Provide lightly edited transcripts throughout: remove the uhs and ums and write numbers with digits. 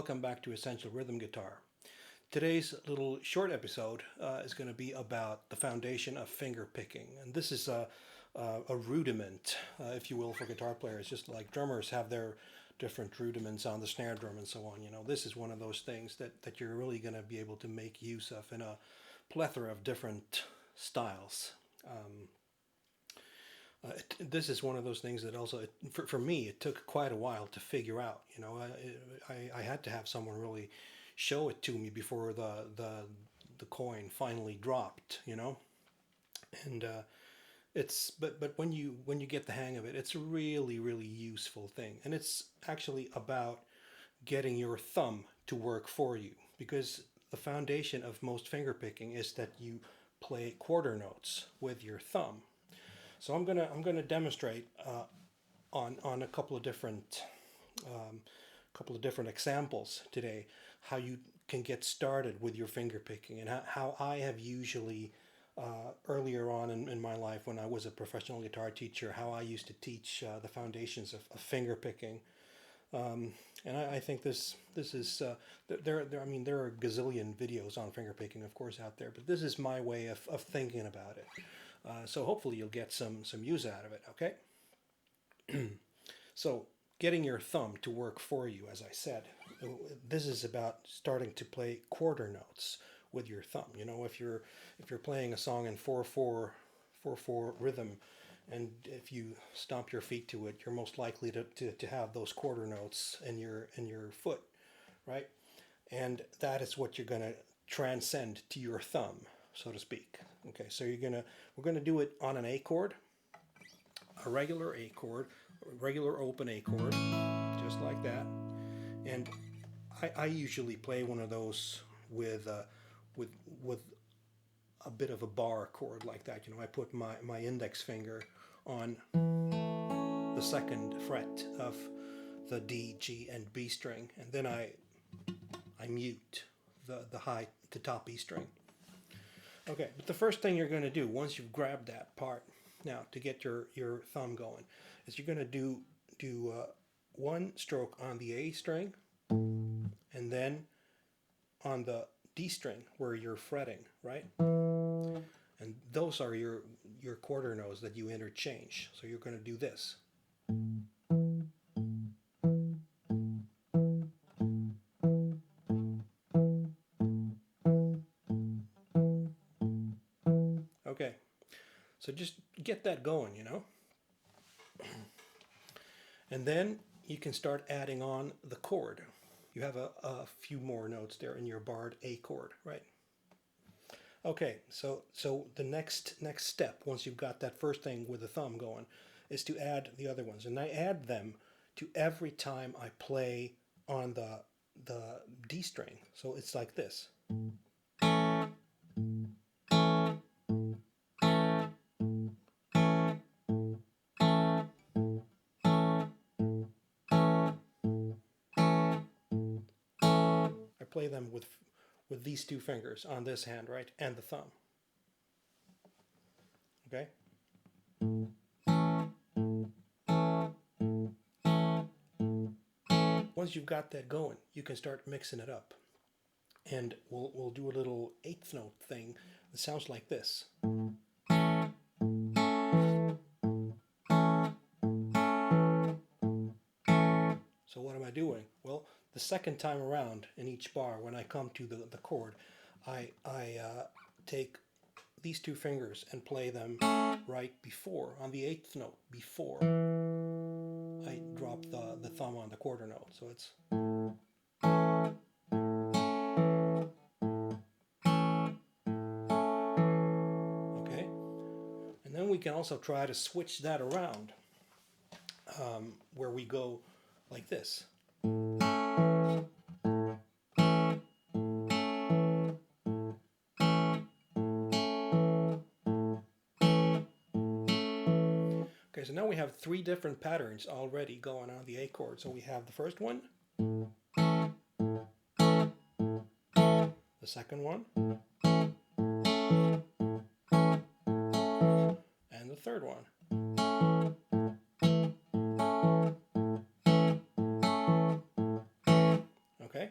welcome back to Essential Rhythm Guitar. Today's little short episode is going to be about the foundation of finger picking, and this is a rudiment, if you will, for guitar players. Just like drummers have their different rudiments on the snare drum and so on. You know, this is one of those things that you're really going to be able to make use of in a plethora of different styles. This is one of those things that also, for me, it took quite a while to figure out. You know, I had to have someone really show it to me before the coin finally dropped. You know, and but when you get the hang of it, it's a really useful thing, and it's actually about getting your thumb to work for you, because the foundation of most finger picking is that you play quarter notes with your thumb. So I'm gonna demonstrate on a couple of different examples today how you can get started with your finger picking, and how I have usually earlier on in my life, when I was a professional guitar teacher, how I used to teach the foundations of finger picking. And I think this is there are a gazillion videos on finger picking, of course, out there, but this is my way of thinking about it. So hopefully you'll get some use out of it, okay? So getting your thumb to work for you, as I said, this is about starting to play quarter notes with your thumb. You know, if you're playing a song in 4/4 rhythm, and if you stomp your feet to it, you're most likely to have those quarter notes in your foot, right? And that is what you're going to transcend to your thumb, so to speak. Okay, so we're gonna do it on an A chord, a regular A chord, a regular open A chord, just like that. And I usually play one of those with a bit of a bar chord like that. You know, I put my index finger on the second fret of the D, G, and B string, and then I mute the top E string. Okay, but the first thing you're going to do once you've grabbed that part, now to get your thumb going, is you're going to do one stroke on the A string, and then on the D string where you're fretting, right? And those are your quarter notes that you interchange. So you're going to do this. Okay, so just get that going, you know. And then you can start adding on the chord. You have a few more notes there in your barred A chord, right? Okay, so the next step, once you've got that first thing with the thumb going, is to add the other ones. And I add them to every time I play on the D string. So it's like this. I play them with these two fingers on this hand, right, and the thumb. Okay? Once you've got that going, you can start mixing it up. And we'll do a little eighth note thing that sounds like this. So what am I doing? Well, the second time around in each bar, when I come to the chord, I take these two fingers and play them right before, on the eighth note, before I drop the thumb on the quarter note. So it's... Okay? And then we can also try to switch that around, where we go like this. Okay, so now we have three different patterns already going on the A chord. So we have the first one, the second one, and the third one. Okay?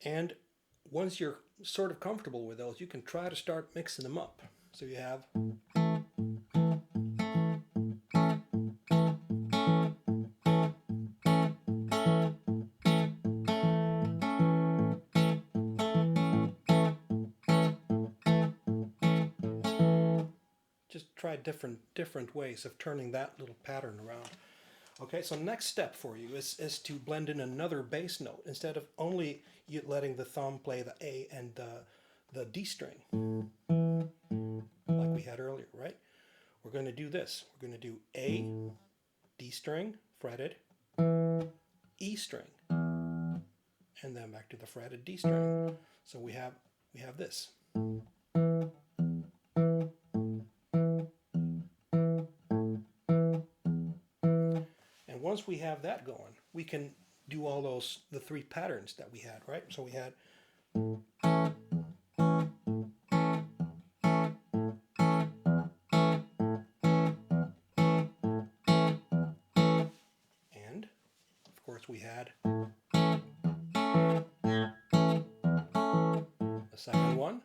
And once you're sort of comfortable with those, you can try to start mixing them up. So you have just try different ways of turning that little pattern around. Okay, so next step for you is to blend in another bass note instead of only you letting the thumb play the A and the D string like we had earlier, right? We're going to do this. We're going to do A, D string, fretted, E string, and then back to the fretted D string. So we have this. And once we have that going, we can do all the three patterns that we had, right? So we had and of course we had the second one.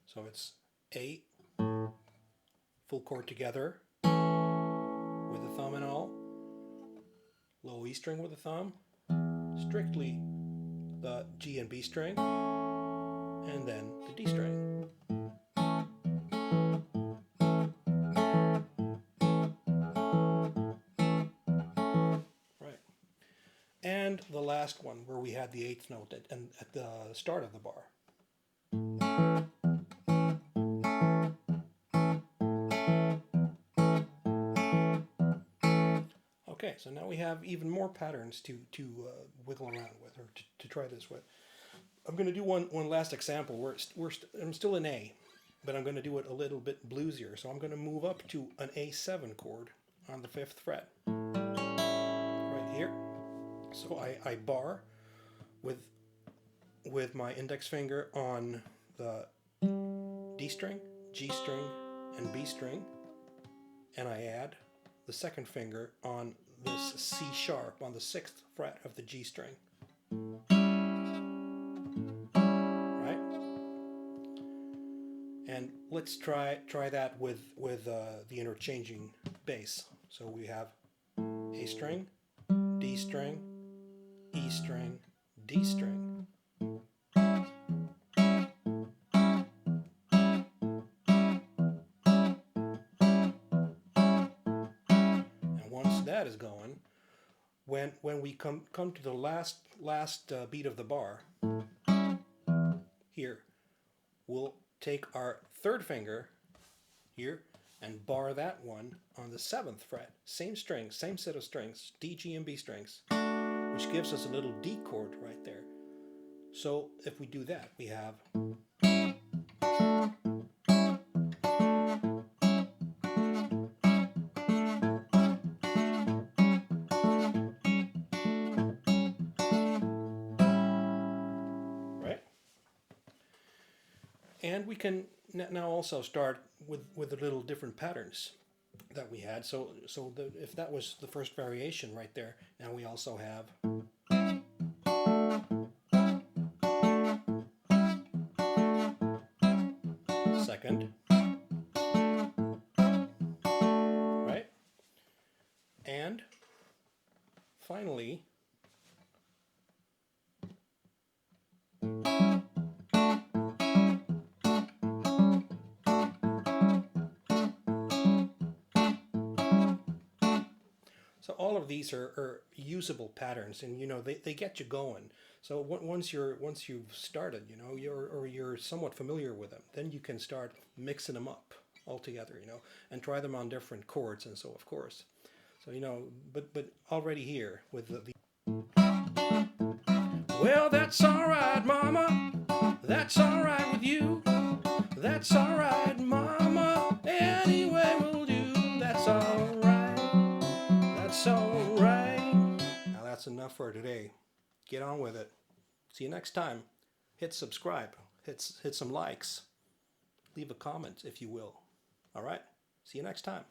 So it's A, full chord together with the thumb and all, low E string with the thumb, strictly the G and B string, and then the D string. Right. And the last one where we had the eighth note at the start of the bar. Okay, so now we have even more patterns to wiggle around with, or to try this with. I'm going to do one last example where I'm still in A, but I'm going to do it a little bit bluesier. So I'm going to move up to an A7 chord on the 5th fret, right here. So I bar with my index finger on the D string, G string, and B string, and I add the second finger on this C sharp on the 6th fret of the G string. Right? And let's try that with the interchanging bass. So we have A string, D string, E string, D string. And once that is going, when we come to the last beat of the bar, here, we'll take our third finger here and bar that one on the 7th fret. Same string, same set of strings, D, G, and B strings, which gives us a little D chord right there. So if we do that, we have and we can now also start with the little different patterns that we had. So if that was the first variation right there, now we also have second, right? And finally, so all of these are usable patterns, and you know they get you going. So once you've started, you know, you're somewhat familiar with them, then you can start mixing them up all together, you know, and try them on different chords and so of course. So you know, but already here with the well, that's all right, Mama. That's all right with you. That's all right, Mama. Anyway, we'll do. That's all right. That's all right. Now that's enough for today. Get on with it. See you next time. Hit subscribe. Hit some likes. Leave a comment if you will. All right. See you next time.